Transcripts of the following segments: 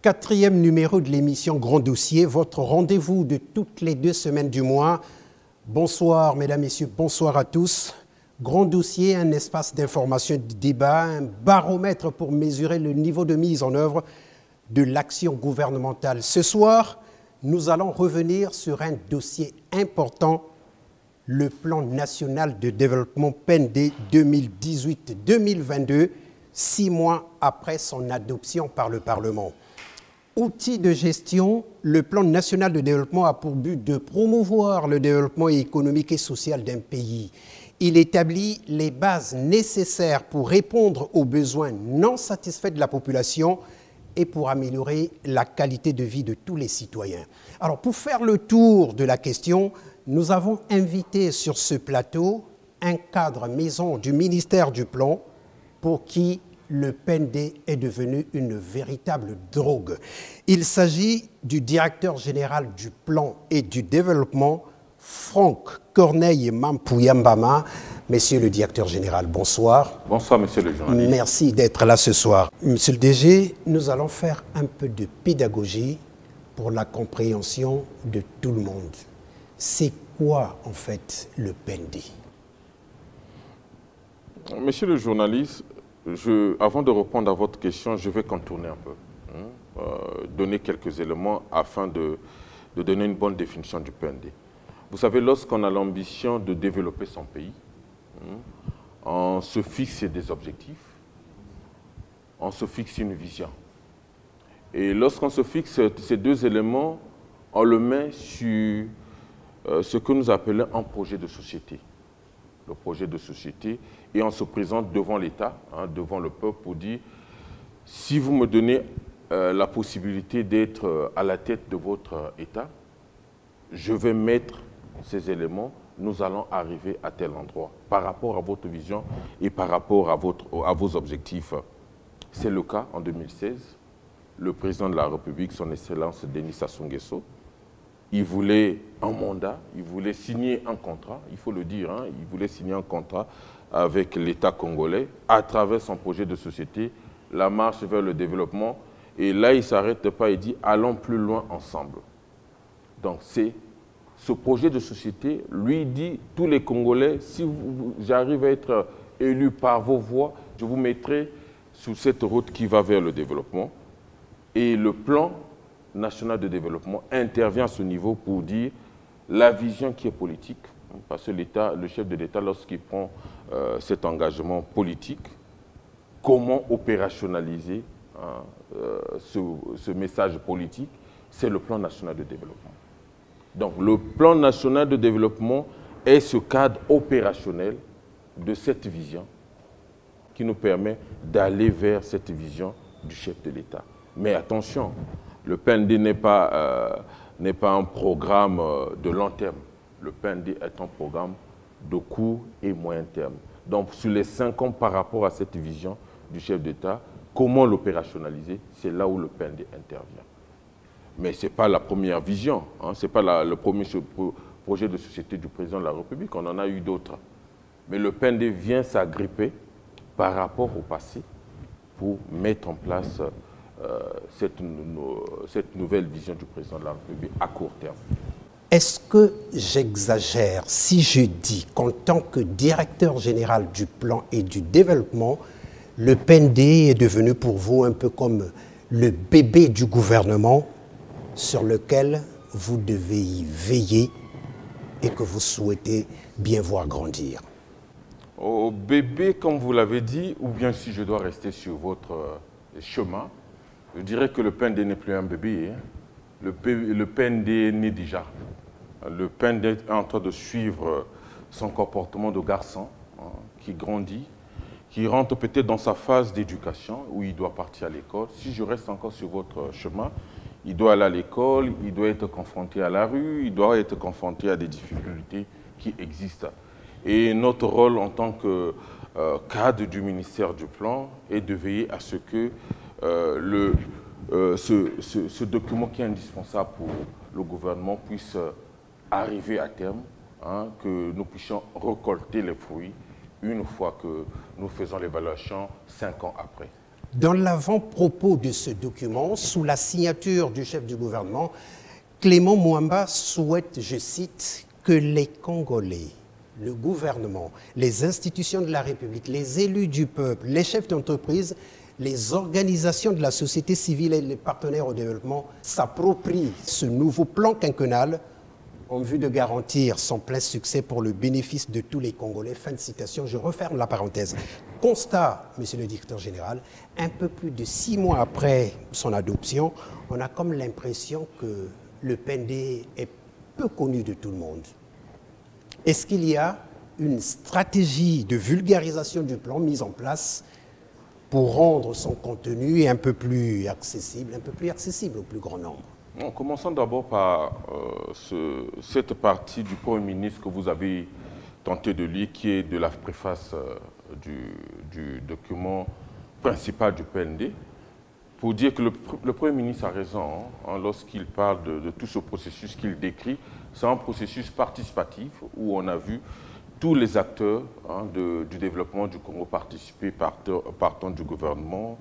quatrième numéro de l'émission Grand Dossier, votre rendez-vous de toutes les 2 semaines du mois. Bonsoir, mesdames, messieurs, bonsoir à tous. Grand Dossier, un espace d'information et de débat, un baromètre pour mesurer le niveau de mise en œuvre de l'action gouvernementale. Ce soir, nous allons revenir sur un dossier important, le plan national de développement PND 2018-2022, 6 mois après son adoption par le Parlement. Outil de gestion, le plan national de développement a pour but de promouvoir le développement économique et social d'un pays. Il établit les bases nécessaires pour répondre aux besoins non satisfaits de la population et pour améliorer la qualité de vie de tous les citoyens. Alors, pour faire le tour de la question, nous avons invité sur ce plateau un cadre maison du ministère du Plan pour qui le PND est devenu une véritable drogue. Il s'agit du directeur général du Plan et du Développement, Franck Corneille Mampouyambama. Monsieur le directeur général, bonsoir. Bonsoir, monsieur le journaliste. Merci d'être là ce soir. Monsieur le DG, nous allons faire un peu de pédagogie pour la compréhension de tout le monde. C'est quoi, en fait, le PND? Monsieur le journaliste, avant de répondre à votre question, je vais contourner un peu, donner quelques éléments afin de donner une bonne définition du PND. Vous savez, lorsqu'on a l'ambition de développer son pays, on se fixe des objectifs, on se fixe une vision. Et lorsqu'on se fixe ces deux éléments, on le met sur ce que nous appelons un projet de société. Le projet de société, et on se présente devant l'État, devant le peuple, pour dire, si vous me donnez la possibilité d'être à la tête de votre État, je vais mettre ces éléments, nous allons arriver à tel endroit, par rapport à votre vision et par rapport à vos objectifs. C'est le cas en 2016. Le président de la République, son Excellence Denis Sassou Nguesso, il voulait un mandat, il voulait signer un contrat, il faut le dire, il voulait signer un contrat avec l'État congolais à travers son projet de société, la marche vers le développement. Et là, il ne s'arrête pas, il dit « allons plus loin ensemble ». Donc, c'est ce projet de société, lui dit « tous les Congolais, si j'arrive à être élu par vos voix, je vous mettrai sur cette route qui va vers le développement ». Et le plan national de développement intervient à ce niveau pour dire la vision qui est politique, parce que le chef de l'État, lorsqu'il prend cet engagement politique, comment opérationnaliser ce message politique, c'est le plan national de développement. Donc le plan national de développement est ce cadre opérationnel de cette vision qui nous permet d'aller vers cette vision du chef de l'État. Mais attention, le PND n'est pas un programme de long terme. Le PND est un programme de court et moyen terme. Donc, sur les 5 ans par rapport à cette vision du chef d'État, comment l'opérationnaliser? C'est là où le PND intervient. Mais ce n'est pas la première vision, ce n'est pas le premier projet de société du président de la République. On en a eu d'autres. Mais le PND vient s'agripper par rapport au passé pour mettre en place cette nouvelle vision du président de la République à court terme. Est-ce que j'exagère si je dis qu'en tant que directeur général du plan et du développement, le PND est devenu pour vous un peu comme le bébé du gouvernement sur lequel vous devez y veiller et que vous souhaitez bien voir grandir? Au bébé, comme vous l'avez dit, ou bien si je dois rester sur votre chemin, je dirais que le PND n'est plus un bébé. Le PND est né déjà. Le PND est en train de suivre son comportement de garçon qui grandit, qui rentre peut-être dans sa phase d'éducation où il doit partir à l'école. Si je reste encore sur votre chemin, il doit aller à l'école, il doit être confronté à la rue, il doit être confronté à des difficultés qui existent. Et notre rôle en tant que cadre du ministère du Plan est de veiller à ce que ce document qui est indispensable pour le gouvernement puisse arriver à terme, que nous puissions récolter les fruits une fois que nous faisons l'évaluation 5 ans après. Dans l'avant-propos de ce document, sous la signature du chef du gouvernement, Clément Mwamba souhaite, je cite, que les Congolais, le gouvernement, les institutions de la République, les élus du peuple, les chefs d'entreprise, les organisations de la société civile et les partenaires au développement s'approprient ce nouveau plan quinquennal en vue de garantir son plein succès pour le bénéfice de tous les Congolais. Fin de citation, je referme la parenthèse. Constat, monsieur le directeur général, un peu plus de 6 mois après son adoption, on a comme l'impression que le PND est peu connu de tout le monde. Est-ce qu'il y a une stratégie de vulgarisation du plan mise en place pour rendre son contenu un peu plus accessible au plus grand nombre? Commençons d'abord par cette partie du Premier ministre que vous avez tenté de lire, qui est de la préface du document principal du PND, pour dire que le Premier ministre a raison lorsqu'il parle de tout ce processus qu'il décrit. C'est un processus participatif où on a vu tous les acteurs du développement du Congo participer, partant du gouvernement,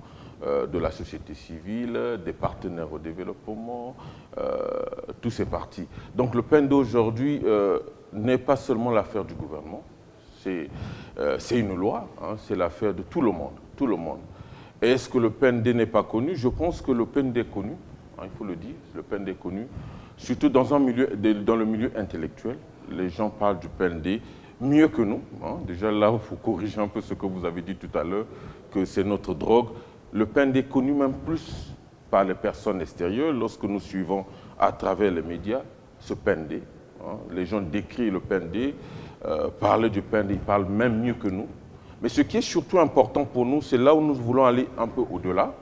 de la société civile, des partenaires au développement, tous ces partis. Donc le PND aujourd'hui n'est pas seulement l'affaire du gouvernement, c'est une loi, c'est l'affaire de tout le monde. Tout le monde. Est-ce que le PND n'est pas connu? Je pense que le PND est connu, il faut le dire, le PND est connu, surtout dans le milieu intellectuel. Les gens parlent du PND mieux que nous. Déjà là, il faut corriger un peu ce que vous avez dit tout à l'heure, que c'est notre drogue. Le PND est connu même plus par les personnes extérieures. Lorsque nous suivons à travers les médias ce PND, les gens décrivent le PND, parlent du PND, ils parlent même mieux que nous. Mais ce qui est surtout important pour nous, c'est là où nous voulons aller un peu au-delà,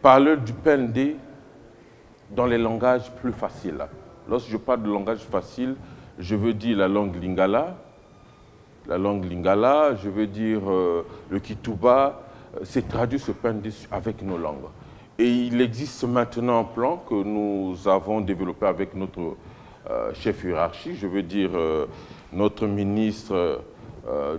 parler du PND dans les langages plus faciles. Lorsque je parle de langage facile, je veux dire la langue lingala, je veux dire le Kituba, c'est traduit ce PND avec nos langues. Et il existe maintenant un plan que nous avons développé avec notre chef hiérarchie, je veux dire notre ministre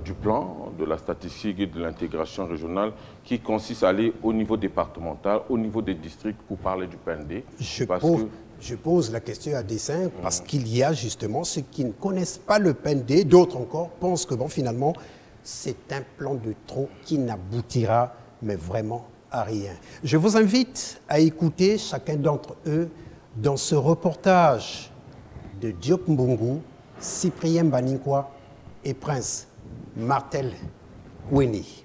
du plan, de la statistique et de l'intégration régionale, qui consiste à aller au niveau départemental, au niveau des districts pour parler du PND. Je pose la question à dessein parce qu'il y a justement ceux qui ne connaissent pas le PND, d'autres encore pensent que bon, finalement, c'est un plan de trop qui n'aboutira, mais vraiment à rien. Je vous invite à écouter chacun d'entre eux dans ce reportage de Diop Mbungu, Cyprien Baninkwa et Prince Martel Koueni.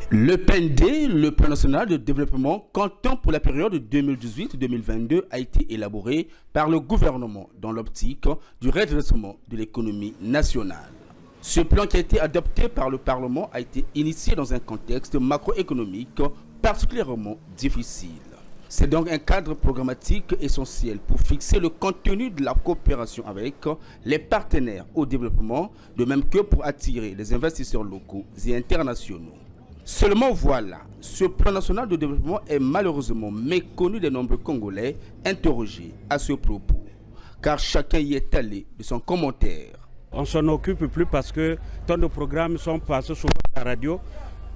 Le PND, le Plan national de développement comptant pour la période 2018-2022, a été élaboré par le gouvernement dans l'optique du redressement de l'économie nationale. Ce plan qui a été adopté par le Parlement a été initié dans un contexte macroéconomique particulièrement difficile. C'est donc un cadre programmatique essentiel pour fixer le contenu de la coopération avec les partenaires au développement, de même que pour attirer les investisseurs locaux et internationaux. Seulement voilà, ce plan national de développement est malheureusement méconnu des nombreux Congolais interrogés à ce propos, car chacun y est allé de son commentaire. On s'en occupe plus parce que tant de programmes sont passés souvent à la radio,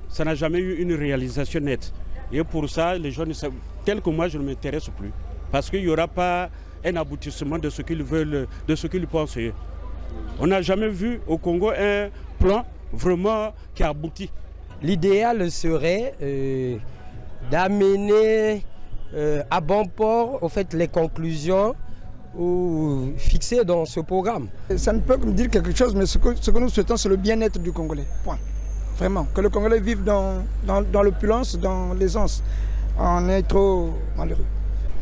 ça n'a jamais eu une réalisation nette. Et pour ça, les jeunes, tel que moi, je ne m'intéresse plus. Parce qu'il n'y aura pas un aboutissement de ce qu'ils veulent, de ce qu'ils pensent. On n'a jamais vu au Congo un plan vraiment qui aboutit. L'idéal serait d'amener à bon port au fait, les conclusions fixées dans ce programme. Ça ne peut que me dire quelque chose, mais ce que nous souhaitons, c'est le bien-être du Congolais. Point. Vraiment, que le Congolais vive dans l'opulence, dans l'aisance. On est trop malheureux.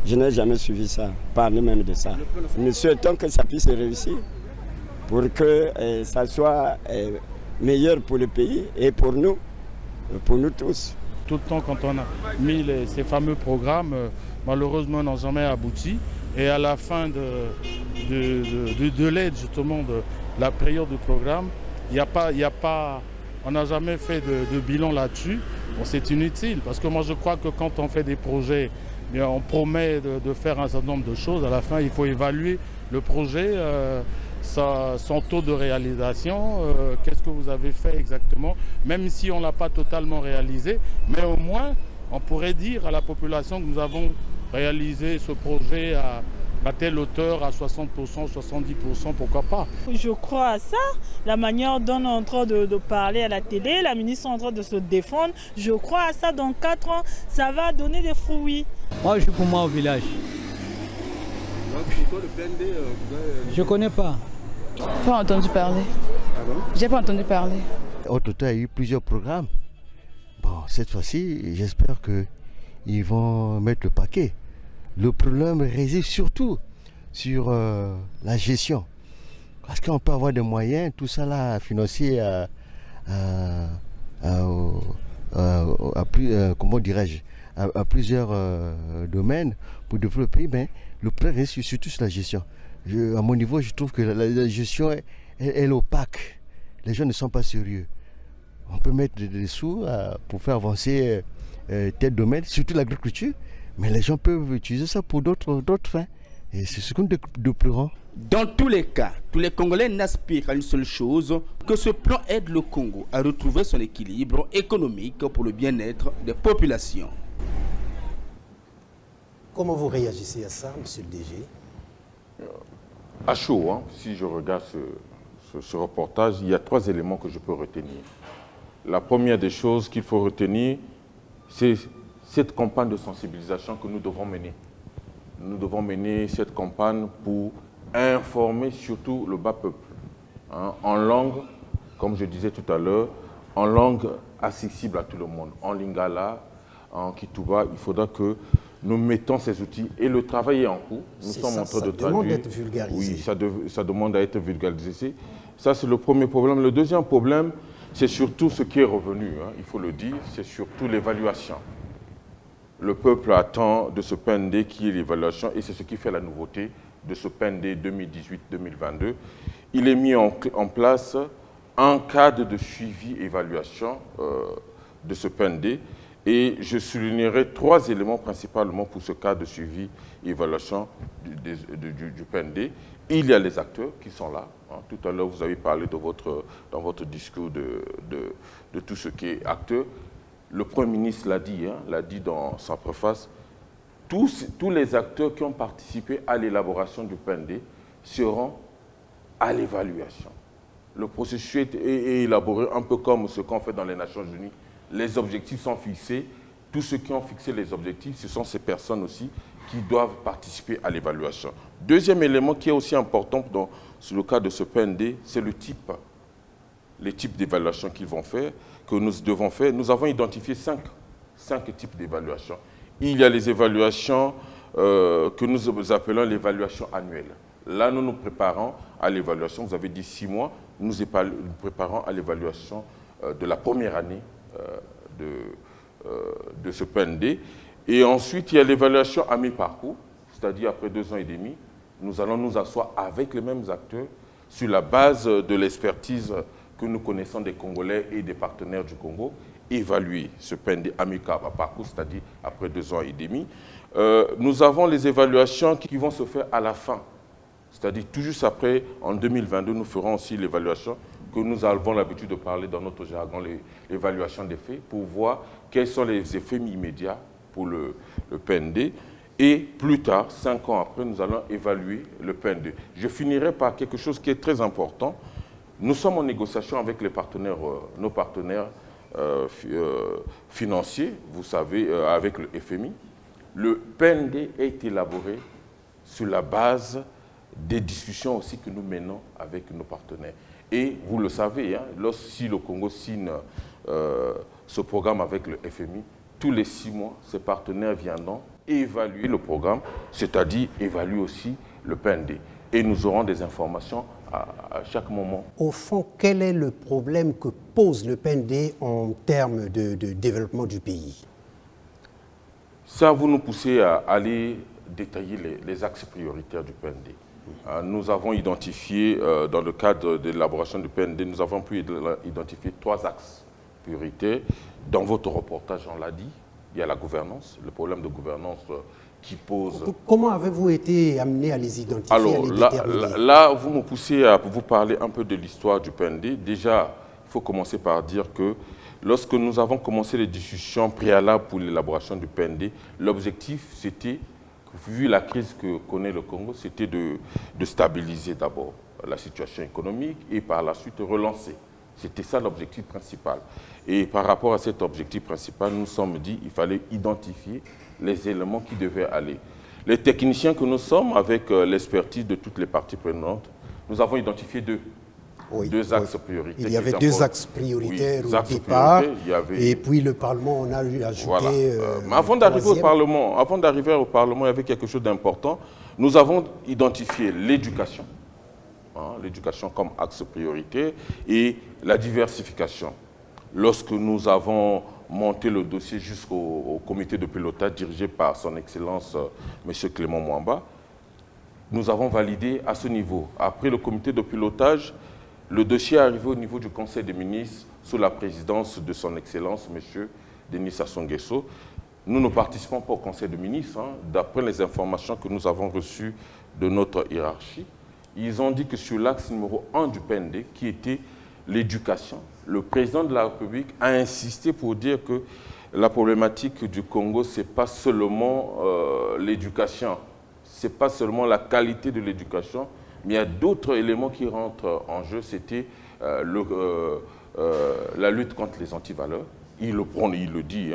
Je n'ai jamais suivi ça, parler même de ça. Nous souhaitons que ça puisse réussir pour que ça soit meilleur pour le pays et pour nous tous. Tout le temps, quand on a mis ces fameux programmes, malheureusement, n'ont jamais abouti. Et à la fin de l'aide, justement, de la période du programme, on n'a jamais fait de bilan là-dessus. Bon, c'est inutile, parce que moi, je crois que quand on fait des projets, on promet de faire un certain nombre de choses. À la fin, il faut évaluer le projet son taux de réalisation, qu'est-ce que vous avez fait exactement, même si on ne l'a pas totalement réalisé, mais au moins on pourrait dire à la population que nous avons réalisé ce projet à telle hauteur, à 60%, 70%, pourquoi pas. Je crois à ça, la manière dont on est en train de parler à la télé, la ministre est en train de se défendre, je crois à ça, dans 4 ans, ça va donner des fruits. Moi, je suis pour moi au village. Donc, pour toi, le PND, je connais pas. Pas entendu parler. Ah bon? J'ai pas entendu parler. Au total, il y a eu plusieurs programmes. Bon, cette fois-ci, j'espère qu'ils vont mettre le paquet. Le problème réside surtout sur la gestion. Parce qu'on peut avoir des moyens, tout ça là, financier à plusieurs domaines pour développer, mais le problème réside surtout sur la gestion. À mon niveau, je trouve que la gestion est opaque. Les gens ne sont pas sérieux. On peut mettre des sous pour faire avancer tel domaine, surtout l'agriculture, mais les gens peuvent utiliser ça pour d'autres fins. Et c'est ce qu'on déplore. Dans tous les cas, tous les Congolais n'aspirent à une seule chose, que ce plan aide le Congo à retrouver son équilibre économique pour le bien-être des populations. Comment vous réagissez à ça, monsieur le DG? À chaud, hein, si je regarde ce reportage, il y a 3 éléments que je peux retenir. La première des choses qu'il faut retenir, c'est cette campagne de sensibilisation que nous devons mener. Nous devons mener cette campagne pour informer surtout le bas peuple, hein, en langue, comme je disais tout à l'heure, en langue accessible à tout le monde, en lingala, en kitouba. Il faudra que nous mettons ces outils et le travail est en cours. Nous sommes en train de traduire. Ça demande d'être vulgarisé. Oui, ça demande à être vulgarisé. Ça, c'est le premier problème. Le deuxième problème, c'est surtout ce qui est revenu, hein, il faut le dire, c'est surtout l'évaluation. Le peuple attend de ce PND qui est l'évaluation et c'est ce qui fait la nouveauté de ce PND 2018-2022. Il est mis en place un cadre de suivi et évaluation de ce PND et je soulignerai 3 éléments principalement pour ce cadre de suivi et évaluation du PND. Il y a les acteurs qui sont là. Hein. Tout à l'heure, vous avez parlé dans votre discours de tout ce qui est acteur. Le Premier ministre l'a dit dans sa préface, tous les acteurs qui ont participé à l'élaboration du PND seront à l'évaluation. Le processus est élaboré un peu comme ce qu'on fait dans les Nations Unies. Les objectifs sont fixés. Tous ceux qui ont fixé les objectifs, ce sont ces personnes aussi qui doivent participer à l'évaluation. Deuxième élément qui est aussi important dans le cas de ce PND, c'est les types d'évaluation qu'ils vont faire, que nous devons faire. Nous avons identifié 5 types d'évaluation. Il y a les évaluations que nous appelons l'évaluation annuelle. Là, nous nous préparons à l'évaluation. Vous avez dit 6 mois. Nous préparons à l'évaluation de la première année de ce PND. Et ensuite, il y a l'évaluation à mi-parcours, c'est-à-dire après 2 ans et demi. Nous allons nous asseoir avec les mêmes acteurs sur la base de l'expertise que nous connaissons des Congolais et des partenaires du Congo, évaluer ce PND à mi-parcours, c'est-à-dire après 2 ans et demi. Nous avons les évaluations qui vont se faire à la fin, c'est-à-dire tout juste après, en 2022, nous ferons aussi l'évaluation que nous avons l'habitude de parler dans notre jargon, l'évaluation des faits, pour voir quels sont les effets immédiats pour le PND. Et plus tard, 5 ans après, nous allons évaluer le PND. Je finirai par quelque chose qui est très important. Nous sommes en négociation avec les partenaires, nos partenaires financiers, vous savez, avec le FMI. Le PND est élaboré sur la base des discussions aussi que nous menons avec nos partenaires. Et vous le savez, hein, si le Congo signe ce programme avec le FMI, tous les 6 mois, ces partenaires viendront évaluer le programme, c'est-à-dire évaluer aussi le PND. Et nous aurons des informations à chaque moment. Au fond, quel est le problème que pose le PND en termes de développement du pays? Ça, vous nous poussez à aller détailler les axes prioritaires du PND. Nous avons identifié, dans le cadre de l'élaboration du PND, nous avons pu identifier 3 axes prioritaires. Dans votre reportage, on l'a dit, il y a la gouvernance, le problème de gouvernance qui posent. Comment avez-vous été amené à les identifier, Alors, à les déterminer? là, vous me poussez à vous parler un peu de l'histoire du PND. Déjà, il faut commencer par dire que lorsque nous avons commencé les discussions préalables pour l'élaboration du PND, l'objectif, c'était, vu la crise que connaît le Congo, c'était de stabiliser d'abord la situation économique et par la suite relancer. C'était ça l'objectif principal. Et par rapport à cet objectif principal, nous nous sommes dit qu'il fallait identifier les éléments qui devaient aller. Les techniciens que nous sommes, avec l'expertise de toutes les parties prenantes, nous avons identifié deux axes prioritaires. Il y avait deux axes prioritaires au départ, et puis le Parlement en a ajouté. Voilà. Mais avant d'arriver au Parlement, il y avait quelque chose d'important. Nous avons identifié l'éducation, l'éducation comme axe prioritaire, et la diversification. Lorsque nous avons monté le dossier jusqu'au comité de pilotage dirigé par son Excellence M. Clément Mwamba, nous avons validé à ce niveau. Après le comité de pilotage, le dossier est arrivé au niveau du Conseil des ministres sous la présidence de son Excellence M. Denis Sassou Nguesso. Nous ne participons pas au Conseil des ministres. D'après les informations que nous avons reçues de notre hiérarchie, ils ont dit que sur l'axe numéro 1 du PND, qui était l'éducation, le président de la République a insisté pour dire que la problématique du Congo, ce n'est pas seulement l'éducation, ce n'est pas seulement la qualité de l'éducation, mais il y a d'autres éléments qui rentrent en jeu. C'était la lutte contre les antivaleurs. Il le dit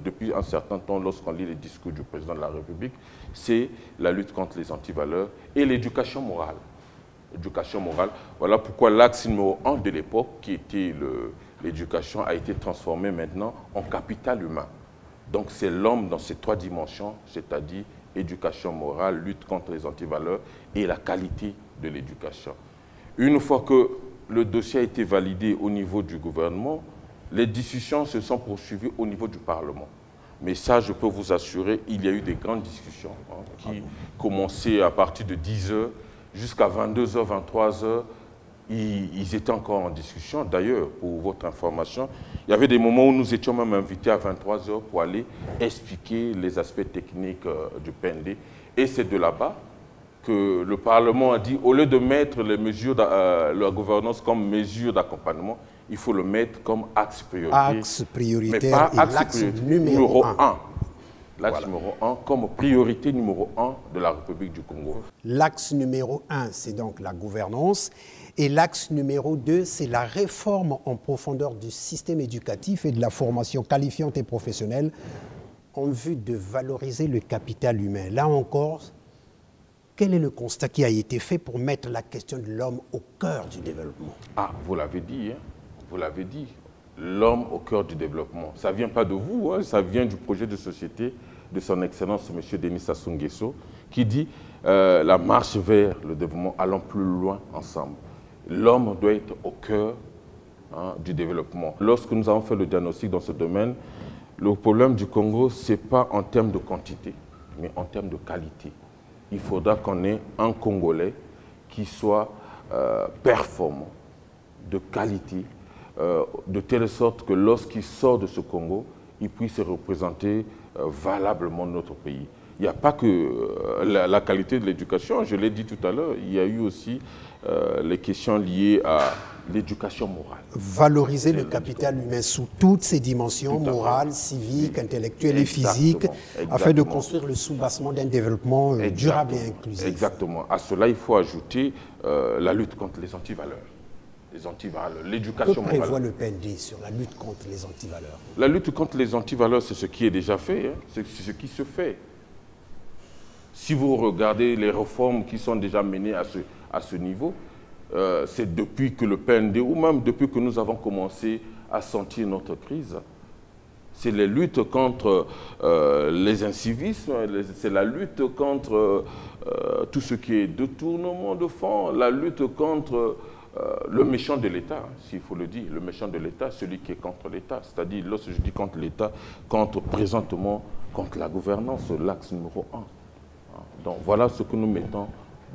depuis un certain temps lorsqu'on lit les discours du président de la République, c'est la lutte contre les antivaleurs et l'éducation morale. Éducation morale. Voilà pourquoi l'axe numéro 1 de l'époque, qui était l'éducation, a été transformé maintenant en capital humain. Donc c'est l'homme dans ces trois dimensions, c'est-à-dire éducation morale, lutte contre les antivaleurs et la qualité de l'éducation. Une fois que le dossier a été validé au niveau du gouvernement, les discussions se sont poursuivies au niveau du Parlement. Mais ça, je peux vous assurer, il y a eu des grandes discussions qui commençaient à partir de 10 h jusqu'à 22 h, 23 h. Ils étaient encore en discussion. D'ailleurs, pour votre information, il y avait des moments où nous étions même invités à 23 h pour aller expliquer les aspects techniques du PND. Et c'est de là-bas que le Parlement a dit, au lieu de mettre les mesures la gouvernance comme mesure d'accompagnement, il faut le mettre comme axe prioritaire. Axe prioritaire, mais pas et axe numéro 1. L'axe numéro 1 comme priorité numéro 1 de la République du Congo. L'axe numéro 1, c'est donc la gouvernance. Et l'axe numéro 2, c'est la réforme en profondeur du système éducatif et de la formation qualifiante et professionnelle en vue de valoriser le capital humain. Là encore, quel est le constat qui a été fait pour mettre la question de l'homme au cœur du développement? Ah, vous l'avez dit, vous l'avez dit. L'homme au cœur du développement. Ça ne vient pas de vous, ça vient du projet de société de son Excellence M. Denis Sassou Nguesso, qui dit la marche vers le développement, allons plus loin ensemble. L'homme doit être au cœur du développement. Lorsque nous avons fait le diagnostic dans ce domaine, le problème du Congo, ce n'est pas en termes de quantité, mais en termes de qualité. Il faudra qu'on ait un Congolais qui soit performant, de qualité, de telle sorte que lorsqu'il sort de ce Congo, il puisse représenter valablement notre pays. Il n'y a pas que la qualité de l'éducation, je l'ai dit tout à l'heure, il y a eu aussi les questions liées à l'éducation morale. Valoriser le capital humain sous toutes ses dimensions, morales, civiques, intellectuelles et physiques, afin de construire le soubassement d'un développement durable et inclusif. Exactement. À cela, il faut ajouter la lutte contre les antivaleurs. Les antivaleurs, l'éducation morale. Que prévoit le PND sur la lutte contre les antivaleurs? La lutte contre les antivaleurs, c'est ce qui est déjà fait, c'est ce qui se fait. Si vous regardez les réformes qui sont déjà menées à ce niveau, c'est depuis que le PND, ou même depuis que nous avons commencé à sentir notre crise, c'est les luttes contre les incivismes, c'est la lutte contre tout ce qui est détournement de fonds, la lutte contre le méchant de l'État, s'il faut le dire, le méchant de l'État, celui qui est contre l'État. C'est-à-dire, lorsque je dis contre l'État, présentement contre la gouvernance, l'axe numéro 1. Donc voilà ce que nous mettons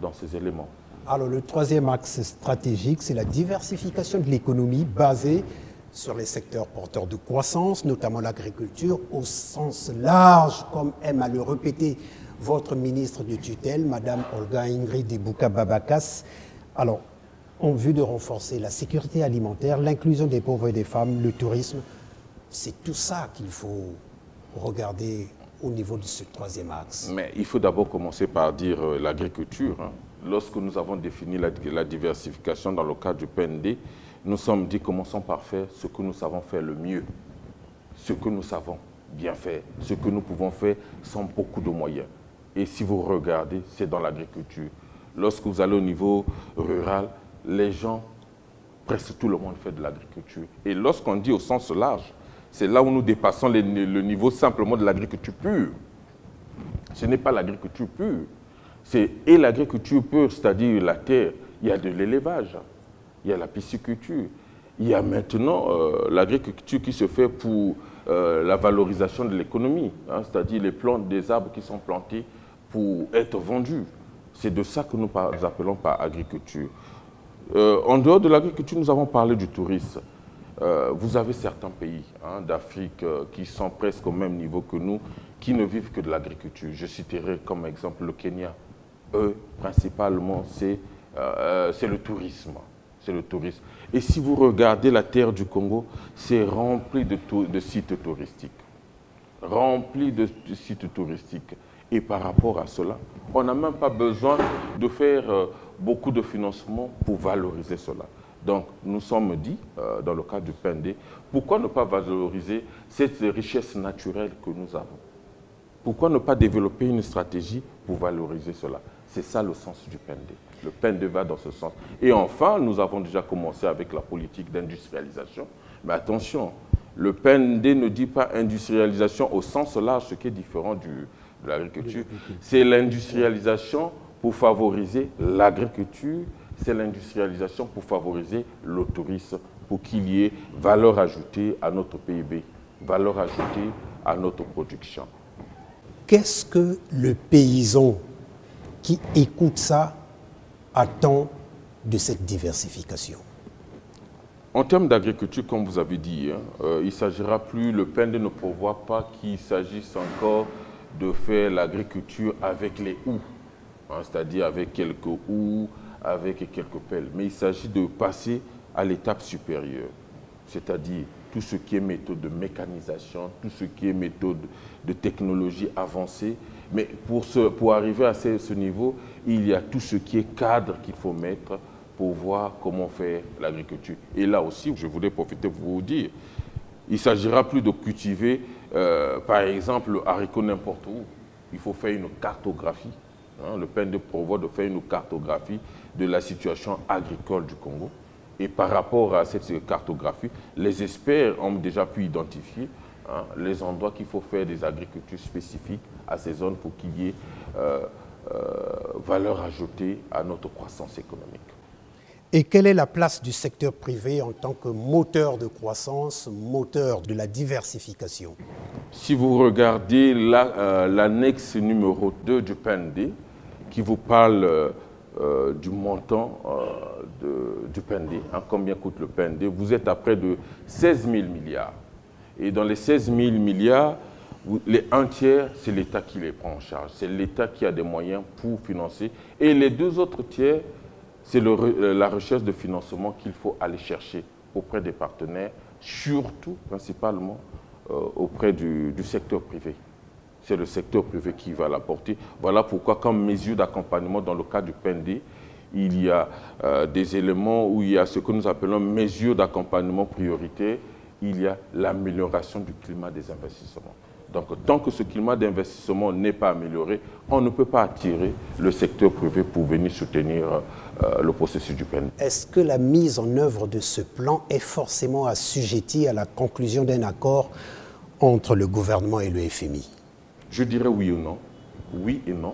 dans ces éléments. Alors le troisième axe stratégique, c'est la diversification de l'économie basée sur les secteurs porteurs de croissance, notamment l'agriculture, au sens large, comme aime à le répéter votre ministre de tutelle, Madame Olga Ingrid Ibouka-Babakas. Alors, en vue de renforcer la sécurité alimentaire, l'inclusion des pauvres et des femmes, le tourisme, c'est tout ça qu'il faut regarder au niveau de ce troisième axe. Mais il faut d'abord commencer par dire l'agriculture. Hein. Lorsque nous avons défini la diversification dans le cadre du PND, nous sommes dit commençons par faire ce que nous savons faire le mieux, ce que nous savons bien faire, ce que nous pouvons faire sans beaucoup de moyens. Et si vous regardez, c'est dans l'agriculture. Lorsque vous allez au niveau rural, les gens, presque tout le monde fait de l'agriculture. Et lorsqu'on dit au sens large, c'est là où nous dépassons le niveau simplement de l'agriculture pure. Ce n'est pas l'agriculture pure. C'est l'agriculture pure, c'est-à-dire la terre. Il y a de l'élevage, il y a la pisciculture. Il y a maintenant l'agriculture qui se fait pour la valorisation de l'économie, hein, c'est-à-dire les plantes des arbres qui sont plantés pour être vendus. C'est de ça que nous appelons par agriculture. En dehors de l'agriculture, nous avons parlé du tourisme. Vous avez certains pays d'Afrique qui sont presque au même niveau que nous, qui ne vivent que de l'agriculture. Je citerai comme exemple le Kenya. Eux, principalement, c'est le tourisme. C'est le tourisme. Et si vous regardez la terre du Congo, c'est rempli de sites touristiques. Rempli de sites touristiques. Et par rapport à cela, on n'a même pas besoin de faire beaucoup de financement pour valoriser cela. Donc, nous sommes dit, dans le cadre du PND, pourquoi ne pas valoriser cette richesse naturelle que nous avons? Pourquoi ne pas développer une stratégie pour valoriser cela? C'est ça le sens du PND. Le PND va dans ce sens. Et enfin, nous avons déjà commencé avec la politique d'industrialisation. Mais attention, le PND ne dit pas industrialisation au sens large, ce qui est différent de l'agriculture. C'est l'industrialisation pour favoriser l'agriculture, c'est l'industrialisation pour favoriser le tourisme, pour qu'il y ait valeur ajoutée à notre PIB, valeur ajoutée à notre production. Qu'est-ce que le paysan qui écoute ça attend de cette diversification? En termes d'agriculture, comme vous avez dit, il ne s'agira plus, le PND ne prévoit pas qu'il s'agisse encore de faire l'agriculture avec les houes, c'est-à-dire avec quelques houes, avec quelques pelles. Mais il s'agit de passer à l'étape supérieure, c'est-à-dire tout ce qui est méthode de mécanisation, tout ce qui est méthode de technologie avancée. Mais pour arriver à ce niveau, il y a tout ce qui est cadre qu'il faut mettre pour voir comment faire l'agriculture. Et là aussi, je voulais profiter pour vous dire, il ne s'agira plus de cultiver, par exemple, le haricot n'importe où. Il faut faire une cartographie. Le PND prévoit de faire une cartographie de la situation agricole du Congo. Et par rapport à cette cartographie, les experts ont déjà pu identifier les endroits qu'il faut faire des agricultures spécifiques à ces zones pour qu'il y ait valeur ajoutée à notre croissance économique. Et quelle est la place du secteur privé en tant que moteur de croissance, moteur de la diversification? Si vous regardez l'annexe numéro 2 du PND, qui vous parle du montant du PND, combien coûte le PND, vous êtes à près de 16 000 milliards. Et dans les 16 000 milliards, les 1/3, c'est l'État qui les prend en charge. C'est l'État qui a des moyens pour financer. Et les 2 autres tiers, c'est la recherche de financement qu'il faut aller chercher auprès des partenaires, surtout, principalement, auprès du secteur privé. C'est le secteur privé qui va l'apporter. Voilà pourquoi, comme mesure d'accompagnement dans le cas du PND, il y a des éléments où il y a ce que nous appelons mesures d'accompagnement prioritaires. Il y a l'amélioration du climat des investissements. Donc, tant que ce climat d'investissement n'est pas amélioré, on ne peut pas attirer le secteur privé pour venir soutenir le processus du PND. Est-ce que la mise en œuvre de ce plan est forcément assujettie à la conclusion d'un accord entre le gouvernement et le FMI? Je dirais oui ou non. Oui et non.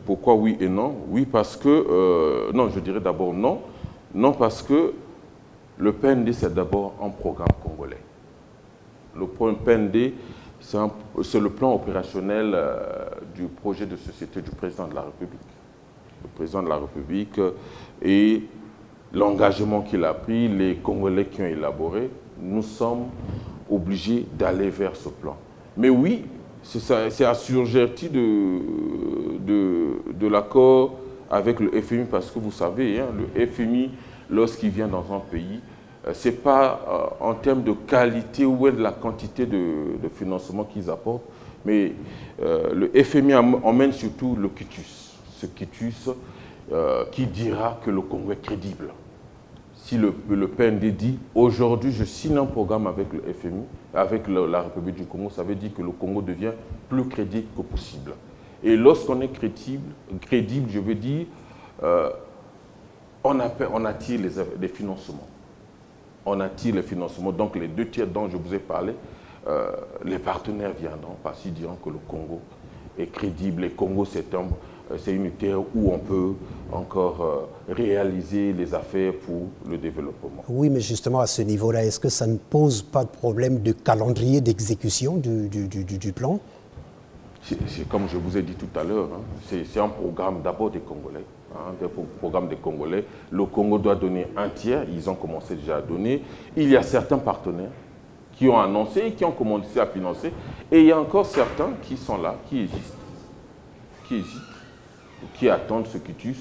Pourquoi oui et non? Oui parce que... non, je dirais d'abord non. Non parce que le PND, c'est d'abord un programme congolais. Le PND, c'est le plan opérationnel du projet de société du président de la République. Le président de la République et l'engagement qu'il a pris, les Congolais qui ont élaboré, nous sommes obligés d'aller vers ce plan. Mais oui, c'est assujetti de l'accord avec le FMI, parce que vous savez, hein, le FMI, lorsqu'il vient dans un pays, ce n'est pas en termes de qualité ou de la quantité de financement qu'ils apportent, mais le FMI emmène surtout le quitus. Ce quitus qui dira que le Congo est crédible. Si le PND dit « Aujourd'hui, je signe un programme avec le FMI, avec la République du Congo », ça veut dire que le Congo devient plus crédible que possible. Et lorsqu'on est crédible, je veux dire, on attire les financements. On attire les financements. Donc les 2 tiers dont je vous ai parlé, les partenaires viendront parce qu'ils diront que le Congo est crédible. Le Congo, c'est une terre où on peut encore réaliser les affaires pour le développement. Oui, mais justement à ce niveau-là, est-ce que ça ne pose pas de problème de calendrier d'exécution du plan? C'est comme je vous ai dit tout à l'heure, hein, c'est un programme d'abord des Congolais. Hein, programme des Congolais. Le Congo doit donner un tiers, ils ont commencé déjà à donner. Il y a certains partenaires qui ont annoncé et qui ont commencé à financer. Et il y a encore certains qui sont là, qui hésitent, qui attendent ce quitus,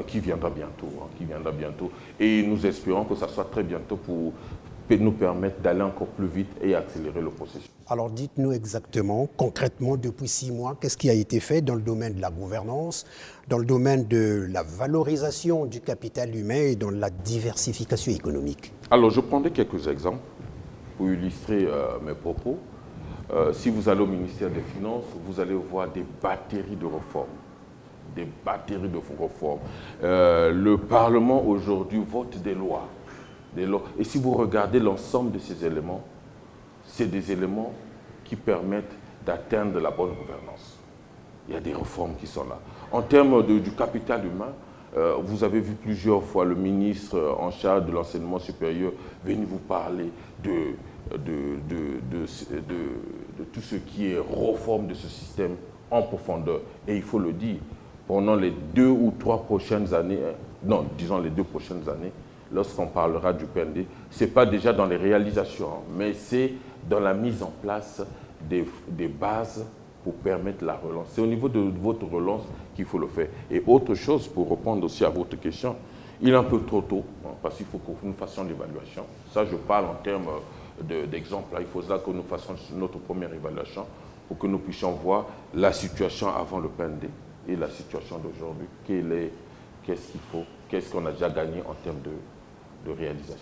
qui viendra bientôt. Et nous espérons que ça soit très bientôt pour nous permettre d'aller encore plus vite et accélérer le processus. Alors dites-nous exactement, concrètement, depuis 6 mois, qu'est-ce qui a été fait dans le domaine de la gouvernance, dans le domaine de la valorisation du capital humain et dans la diversification économique? Alors je prendrai quelques exemples pour illustrer mes propos. Si vous allez au ministère des Finances, vous allez voir des batteries de réformes. Le Parlement aujourd'hui vote des lois. Et si vous regardez l'ensemble de ces éléments, c'est des éléments qui permettent d'atteindre la bonne gouvernance. Il y a des réformes qui sont là. En termes du capital humain, vous avez vu plusieurs fois le ministre en charge de l'enseignement supérieur venir vous parler de tout ce qui est réforme de ce système en profondeur. Et il faut le dire, pendant les 2 ou 3 prochaines années, non, disons les 2 prochaines années, lorsqu'on parlera du PND, ce n'est pas déjà dans les réalisations, mais c'est dans la mise en place des bases pour permettre la relance. C'est au niveau de votre relance qu'il faut le faire. Et autre chose, pour répondre aussi à votre question, il est un peu trop tôt, hein, parce qu'il faut que nous fassions l'évaluation. Ça, je parle en termes d'exemple. Il faudra que nous fassions notre première évaluation pour que nous puissions voir la situation avant le PND et la situation d'aujourd'hui. Qu'est-ce qu'il faut, qu'est-ce qu'on a déjà gagné en termes de réalisation.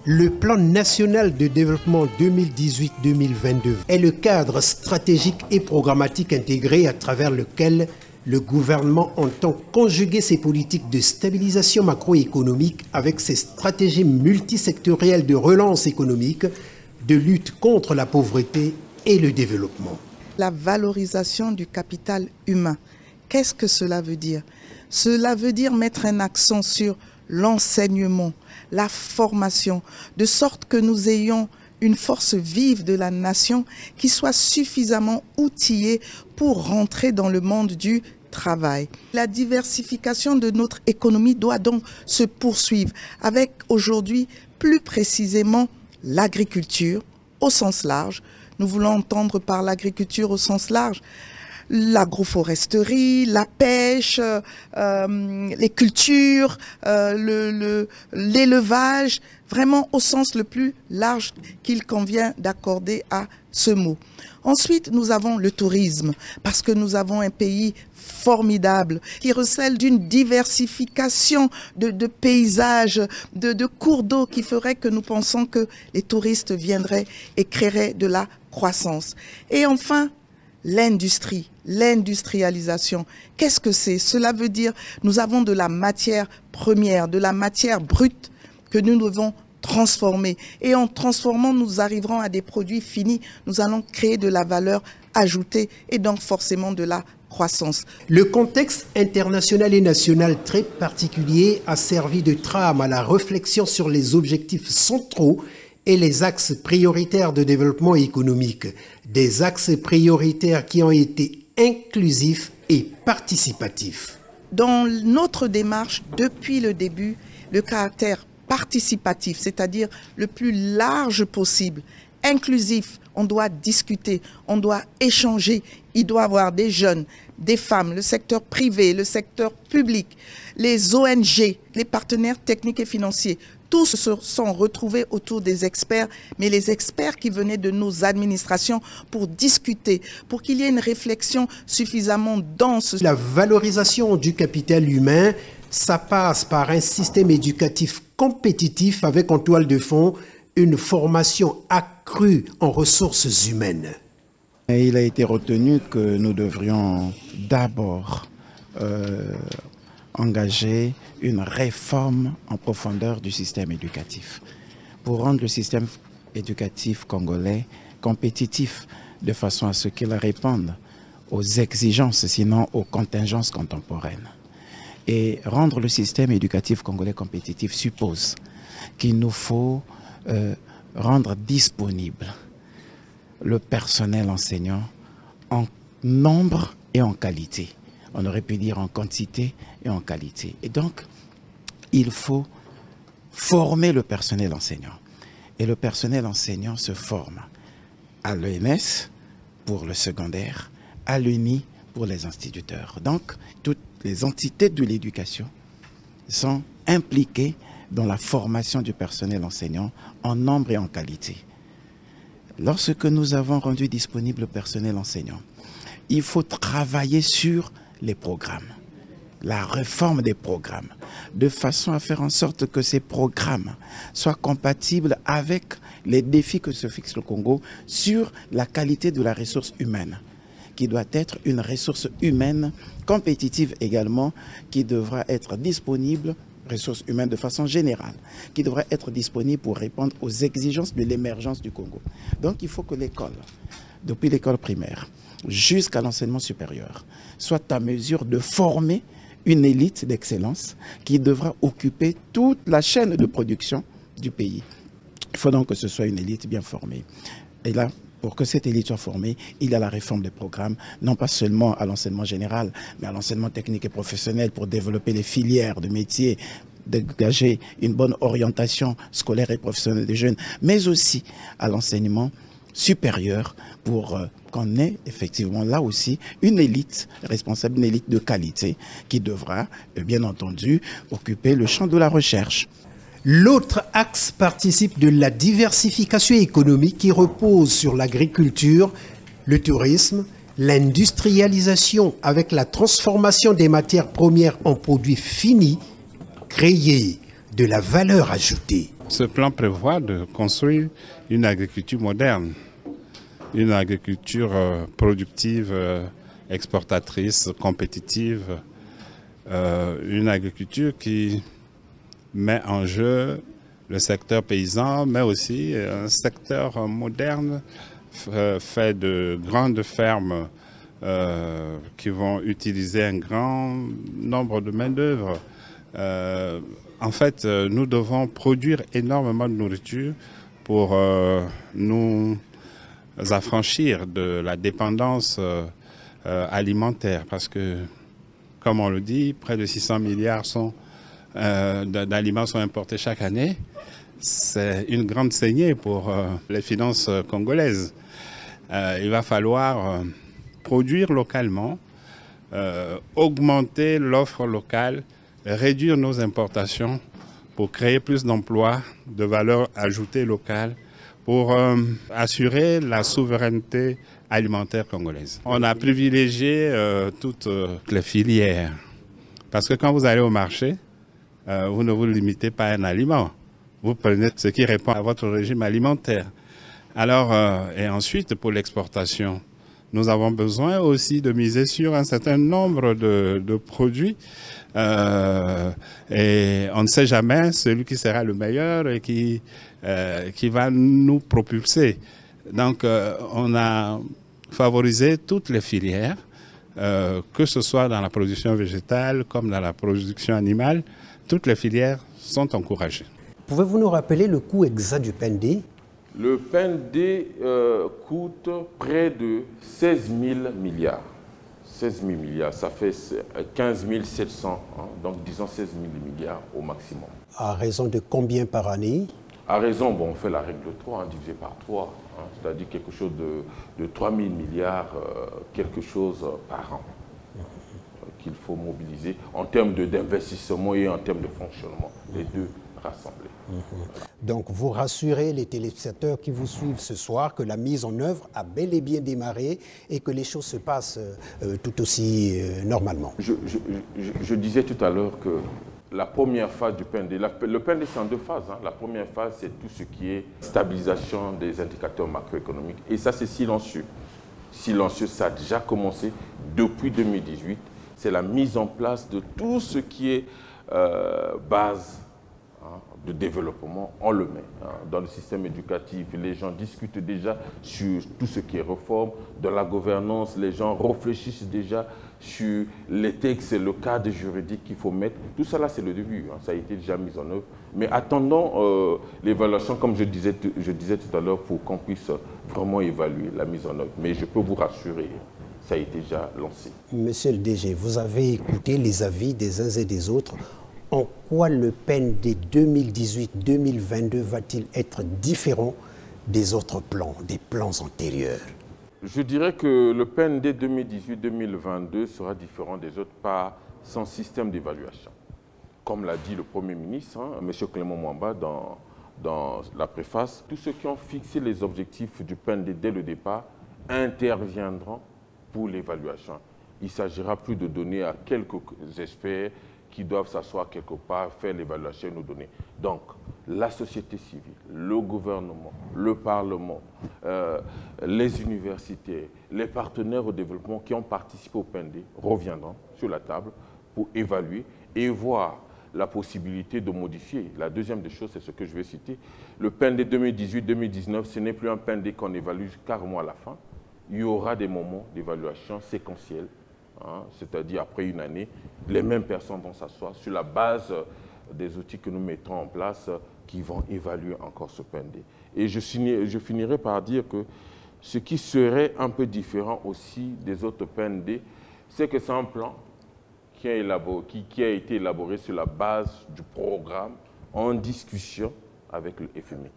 Le plan national de développement 2018-2022 est le cadre stratégique et programmatique intégré à travers lequel le gouvernement entend conjuguer ses politiques de stabilisation macroéconomique avec ses stratégies multisectorielles de relance économique, de lutte contre la pauvreté et le développement. La valorisation du capital humain. Qu'est-ce que cela veut dire? Cela veut dire mettre un accent sur l'enseignement, la formation, de sorte que nous ayons une force vive de la nation qui soit suffisamment outillée pour rentrer dans le monde du travail. La diversification de notre économie doit donc se poursuivre avec aujourd'hui plus précisément l'agriculture au sens large. Nous voulons entendre par l'agriculture au sens large l'agroforesterie, la pêche, les cultures, l'élevage, vraiment au sens le plus large qu'il convient d'accorder à ce mot. Ensuite, nous avons le tourisme, parce que nous avons un pays formidable qui recèle d'une diversification de paysages, de cours d'eau qui ferait que nous pensons que les touristes viendraient et créeraient de la croissance. Et enfin, l'industrie, l'industrialisation. Qu'est-ce que c'est? Cela veut dire nous avons de la matière première, de la matière brute que nous devons transformer. Et en transformant, nous arriverons à des produits finis. Nous allons créer de la valeur ajoutée et donc forcément de la croissance. Le contexte international et national très particulier a servi de trame à la réflexion sur les objectifs centraux et les axes prioritaires de développement économique, des axes prioritaires qui ont été inclusifs et participatifs. dans notre démarche, depuis le début, le caractère participatif, c'est-à-dire le plus large possible, inclusif. On doit discuter, on doit échanger. Il doit y avoir des jeunes, des femmes, le secteur privé, le secteur public, les ONG, les partenaires techniques et financiers. Tous se sont retrouvés autour des experts, mais les experts qui venaient de nos administrations pour discuter, pour qu'il y ait une réflexion suffisamment dense. La valorisation du capital humain, ça passe par un système éducatif compétitif avec en toile de fond une formation accrue en ressources humaines. Et il a été retenu que nous devrions d'abord engager une réforme en profondeur du système éducatif pour rendre le système éducatif congolais compétitif de façon à ce qu'il réponde aux exigences, sinon aux contingences contemporaines. Et rendre le système éducatif congolais compétitif suppose qu'il nous faut rendre disponible le personnel enseignant en nombre et en qualité. On aurait pu dire en quantité et en qualité. Et donc, il faut former le personnel enseignant. Et le personnel enseignant se forme à l'ENS pour le secondaire, à l'UNI pour les instituteurs. Donc, toutes les entités de l'éducation sont impliquées dans la formation du personnel enseignant en nombre et en qualité. Lorsque nous avons rendu disponible le personnel enseignant, il faut travailler sur les programmes, la réforme des programmes, de façon à faire en sorte que ces programmes soient compatibles avec les défis que se fixe le Congo sur la qualité de la ressource humaine, qui doit être une ressource humaine compétitive également, qui devra être disponible, ressources humaines de façon générale, qui devra être disponible pour répondre aux exigences de l'émergence du Congo. Donc il faut que l'école, depuis l'école primaire jusqu'à l'enseignement supérieur, soit à mesure de former une élite d'excellence qui devra occuper toute la chaîne de production du pays. Il faut donc que ce soit une élite bien formée. Et là, pour que cette élite soit formée, il y a la réforme des programmes, non pas seulement à l'enseignement général, mais à l'enseignement technique et professionnel pour développer les filières de métiers, dégager une bonne orientation scolaire et professionnelle des jeunes, mais aussi à l'enseignement supérieur pour qu'on ait effectivement là aussi une élite responsable, une élite de qualité qui devra bien entendu occuper le champ de la recherche. L'autre axe participe de la diversification économique qui repose sur l'agriculture, le tourisme, l'industrialisation avec la transformation des matières premières en produits finis, créer de la valeur ajoutée. Ce plan prévoit de construire une agriculture moderne, une agriculture productive, exportatrice, compétitive, une agriculture qui met en jeu le secteur paysan, mais aussi un secteur moderne fait de grandes fermes qui vont utiliser un grand nombre de main-d'œuvre. En fait, nous devons produire énormément de nourriture pour nous affranchir de la dépendance alimentaire. Parce que, comme on le dit, près de 600 milliards d'aliments sont importés chaque année. C'est une grande saignée pour les finances congolaises. Il va falloir produire localement, augmenter l'offre locale, réduire nos importations pour créer plus d'emplois, de valeur ajoutée locale, pour assurer la souveraineté alimentaire congolaise. On a privilégié toutes les filières. Parce que quand vous allez au marché, vous ne vous limitez pas à un aliment. Vous prenez ce qui répond à votre régime alimentaire. Alors, et ensuite, pour l'exportation, nous avons besoin aussi de miser sur un certain nombre de produits. Et on ne sait jamais celui qui sera le meilleur et qui va nous propulser. Donc, on a favorisé toutes les filières, que ce soit dans la production végétale comme dans la production animale. Toutes les filières sont encouragées. Pouvez-vous nous rappeler le coût exact du PND? Le PND coûte près de 16 000 milliards. 16 000 milliards, ça fait 15 700, hein, donc disons 16 000 milliards au maximum. À raison de combien par année? À raison, bon, on fait la règle de 3, hein, divisé par 3, hein, c'est-à-dire quelque chose de 3 000 milliards, quelque chose par an qu'il faut mobiliser en termes d'investissement et en termes de fonctionnement, les deux rassemblés. Donc vous rassurez les téléspectateurs qui vous suivent ce soir que la mise en œuvre a bel et bien démarré et que les choses se passent tout aussi normalement. Je disais tout à l'heure que la première phase du PND, le PND c'est en 2 phases. Hein. La première phase c'est tout ce qui est stabilisation des indicateurs macroéconomiques et ça c'est silencieux. Silencieux, ça a déjà commencé depuis 2018. C'est la mise en place de tout ce qui est base de développement, on le met. Dans le système éducatif, les gens discutent déjà sur tout ce qui est réforme. Dans la gouvernance, les gens réfléchissent déjà sur les textes et le cadre juridique qu'il faut mettre. Tout ça là, c'est le début. Ça a été déjà mis en œuvre. Mais attendons l'évaluation, comme je disais tout à l'heure, pour qu'on puisse vraiment évaluer la mise en œuvre. Mais je peux vous rassurer, ça a été déjà lancé. Monsieur le DG, vous avez écouté les avis des uns et des autres. En quoi le PND 2018-2022 va-t-il être différent des autres plans, des plans antérieurs? Je dirais que le PND 2018-2022 sera différent des autres par son système d'évaluation. Comme l'a dit le Premier ministre, M. Clément Mwamba, dans la préface, tous ceux qui ont fixé les objectifs du PND dès le départ interviendront pour l'évaluation. Il ne s'agira plus de donner à quelques experts qui doivent s'asseoir quelque part, faire l'évaluation et nous donner. Donc, la société civile, le gouvernement, le Parlement, les universités, les partenaires au développement qui ont participé au PND reviendront sur la table pour évaluer et voir la possibilité de modifier. La deuxième des choses, c'est ce que je vais citer. Le PND 2018-2019, ce n'est plus un PND qu'on évalue carrément à la fin. Il y aura des moments d'évaluation séquentiels. C'est-à-dire après une année, les mêmes personnes vont s'asseoir sur la base des outils que nous mettrons en place qui vont évaluer encore ce PND. Et je finirai par dire que ce qui serait un peu différent aussi des autres PND, c'est que c'est un plan qui a été élaboré sur la base du programme en discussion avec le FMI.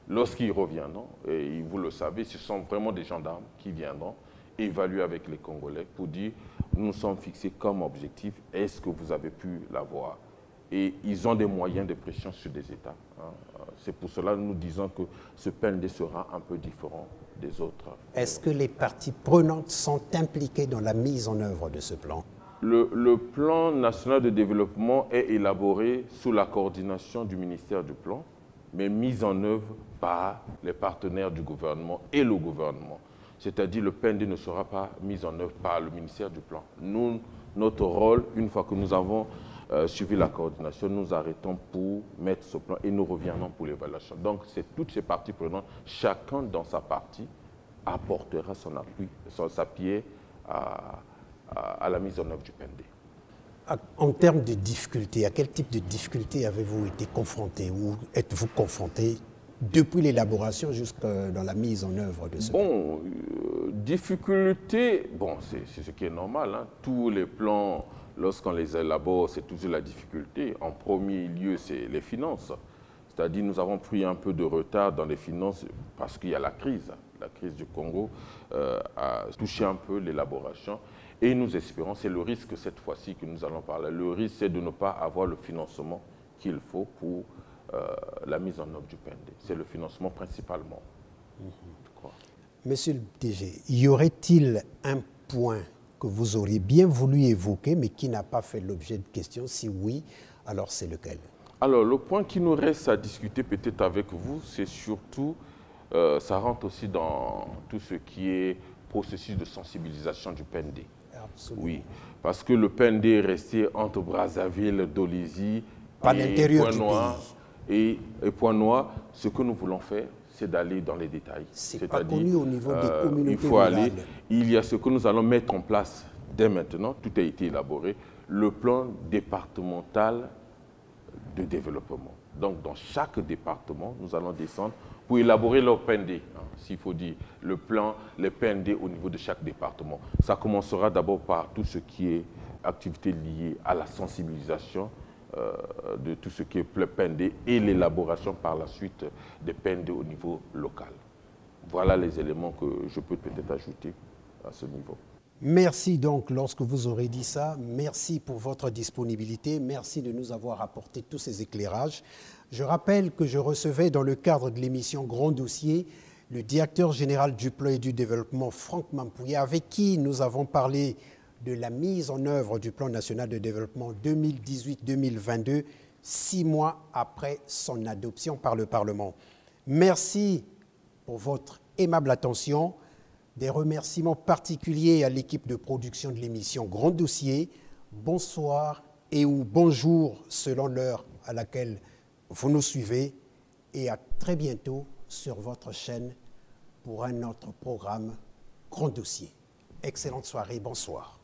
Lorsqu'ils reviendront, et vous le savez, ce sont vraiment des gendarmes qui viendront évaluer avec les Congolais pour dire nous nous sommes fixés comme objectif, est-ce que vous avez pu l'avoir? Et ils ont des moyens de pression sur des États. C'est pour cela que nous disons que ce PND sera un peu différent des autres. Est-ce que les parties prenantes sont impliquées dans la mise en œuvre de ce plan? Le plan national de développement est élaboré sous la coordination du ministère du Plan, mais mis en œuvre par les partenaires du gouvernement et le gouvernement. C'est-à-dire le PND ne sera pas mis en œuvre par le ministère du Plan. Nous, notre rôle, une fois que nous avons suivi la coordination, nous arrêtons pour mettre ce plan et nous reviendrons pour l'évaluation. Donc, c'est toutes ces parties prenantes, chacun dans sa partie apportera son appui, sa pierre à la mise en œuvre du PND. En termes de difficultés, à quel type de difficultés avez-vous été confronté ou êtes-vous confronté depuis l'élaboration jusqu'à dans la mise en œuvre de ce plan? Bon, difficulté, bon, c'est ce qui est normal. Tous les plans, lorsqu'on les élabore, c'est toujours la difficulté. En premier lieu, c'est les finances. C'est-à-dire nous avons pris un peu de retard dans les finances parce qu'il y a la crise. La crise du Congo a touché un peu l'élaboration. Et nous espérons, c'est le risque cette fois-ci que nous allons parler. Le risque, c'est de ne pas avoir le financement qu'il faut pour la mise en œuvre du PND. C'est le financement principalement, je crois. Monsieur le DG, y aurait-il un point que vous auriez bien voulu évoquer, mais qui n'a pas fait l'objet de questions? Si oui, alors c'est lequel? Alors, le point qui nous reste à discuter peut-être avec vous, c'est surtout, ça rentre aussi dans tout ce qui est processus de sensibilisation du PND. Absolument. Oui, parce que le PND est resté entre Brazzaville, Dolisie et Pointe-Noire. Et Pointe-Noire, ce que nous voulons faire, c'est d'aller dans les détails. C'est pas connu au niveau des communautés il faut aller. Il y a ce que nous allons mettre en place dès maintenant, tout a été élaboré, le plan départemental de développement. Donc, dans chaque département, nous allons descendre pour élaborer leur PND, hein, s'il faut dire, le plan, les PND au niveau de chaque département. Ça commencera d'abord par tout ce qui est activités liées à la sensibilisation de tout ce qui est PND et l'élaboration par la suite des PND au niveau local. Voilà les éléments que je peux peut-être ajouter à ce niveau. Merci donc, lorsque vous aurez dit ça, merci pour votre disponibilité, merci de nous avoir apporté tous ces éclairages. Je rappelle que je recevais dans le cadre de l'émission Grand Dossier le directeur général du plan et du développement, Franck Mampouya, avec qui nous avons parlé de la mise en œuvre du plan national de développement 2018-2022, 6 mois après son adoption par le Parlement. Merci pour votre aimable attention. Des remerciements particuliers à l'équipe de production de l'émission Grand Dossier. Bonsoir et ou bonjour selon l'heure à laquelle vous nous suivez et à très bientôt sur votre chaîne pour un autre programme Grand Dossier. Excellente soirée, bonsoir.